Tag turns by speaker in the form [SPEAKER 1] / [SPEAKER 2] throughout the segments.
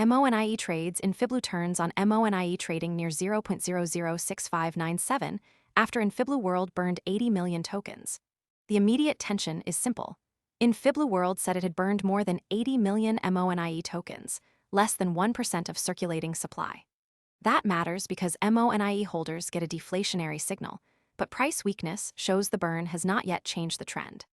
[SPEAKER 1] MONIE Trades Infiblue turns on MONIE trading near 0.006597 after Infiblue World burned 80 million tokens. The immediate tension is simple. Infiblue World said it had burned more than 80 million MONIE tokens, less than 1% of circulating supply. That matters because MONIE holders get a deflationary signal, but price weakness shows the burn has not yet changed the trend.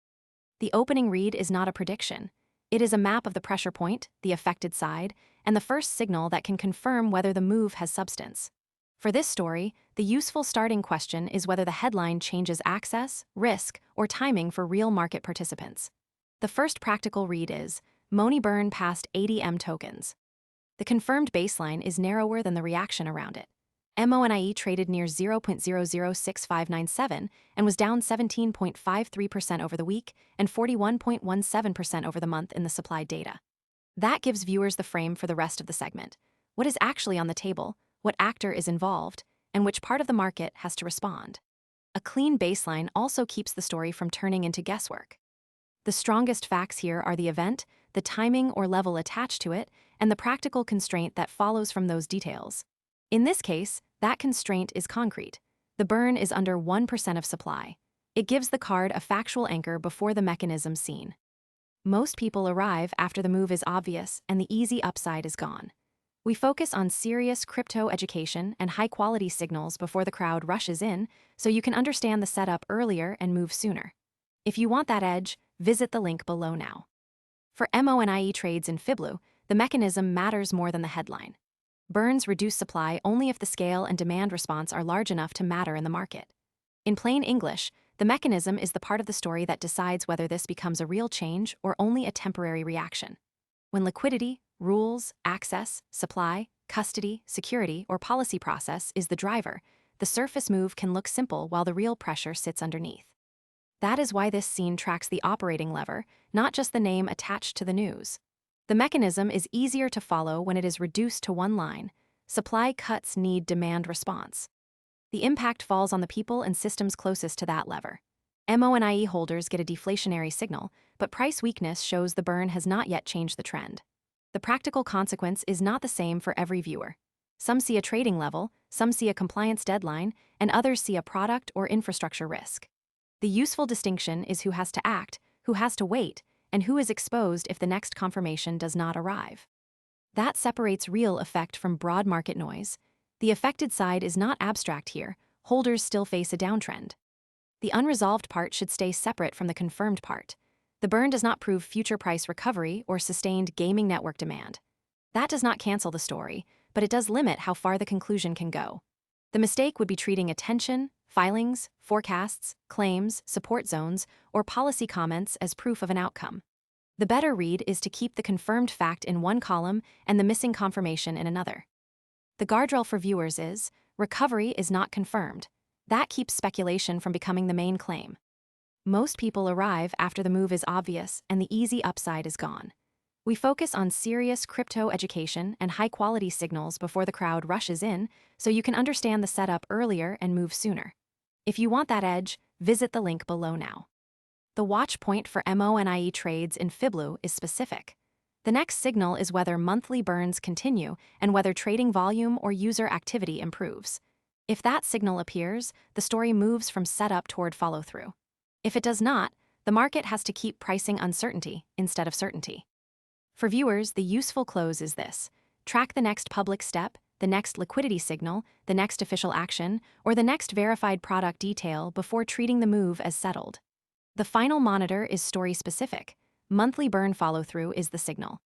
[SPEAKER 1] The opening read is not a prediction. It is a map of the pressure point, the affected side, and the first signal that can confirm whether the move has substance. For this story, the useful starting question is whether the headline changes access, risk, or timing for real market participants. The first practical read is, MONIE burn past 80 M tokens. The confirmed baseline is narrower than the reaction around it. MONIE traded near 0.006597 and was down 17.53% over the week and 41.17% over the month in the supply data. That gives viewers the frame for the rest of the segment. What is actually on the table, what actor is involved, and which part of the market has to respond. A clean baseline also keeps the story from turning into guesswork. The strongest facts here are the event, the timing or level attached to it, and the practical constraint that follows from those details. In this case, that constraint is concrete. The burn is under 1% of supply. It gives the card a factual anchor before the mechanism seen. Most people arrive after the move is obvious and the easy upside is gone. We focus on serious crypto education and high-quality signals before the crowd rushes in, so you can understand the setup earlier and move sooner. If you want that edge, visit the link below now. For MONIE Trades Infiblue, the mechanism matters more than the headline. Burns reduce supply only if the scale and demand response are large enough to matter in the market. In plain English, the mechanism is the part of the story that decides whether this becomes a real change or only a temporary reaction. When liquidity, rules, access, supply, custody, security, or policy process is the driver, the surface move can look simple while the real pressure sits underneath. That is why this scene tracks the operating lever, not just the name attached to the news. The mechanism is easier to follow when it is reduced to one line. Supply cuts need demand response. The impact falls on the people and systems closest to that lever. MONIE holders get a deflationary signal, but price weakness shows the burn has not yet changed the trend. The practical consequence is not the same for every viewer. Some see a trading level, some see a compliance deadline, and others see a product or infrastructure risk. The useful distinction is who has to act, who has to wait, and who is exposed if the next confirmation does not arrive. That separates real effect from broad market noise. The affected side is not abstract here. Holders still face a downtrend. The unresolved part should stay separate from the confirmed part. The burn does not prove future price recovery or sustained gaming network demand. That does not cancel the story, but it does limit how far the conclusion can go. The mistake would be treating attention, filings, forecasts, claims, support zones, or policy comments as proof of an outcome. The better read is to keep the confirmed fact in one column and the missing confirmation in another. The guardrail for viewers is, recovery is not confirmed. That keeps speculation from becoming the main claim. Most people arrive after the move is obvious and the easy upside is gone. We focus on serious crypto education and high-quality signals before the crowd rushes in, so you can understand the setup earlier and move sooner. If you want that edge, visit the link below now. The watch point for MONIE Trades Infiblue is specific. The next signal is whether monthly burns continue and whether trading volume or user activity improves. If that signal appears, the story moves from setup toward follow-through. If it does not, the market has to keep pricing uncertainty instead of certainty. For viewers, the useful close is this: track the next public step, the next liquidity signal, the next official action, or the next verified product detail before treating the move as settled. The final monitor is story-specific. Monthly burn follow-through is the signal.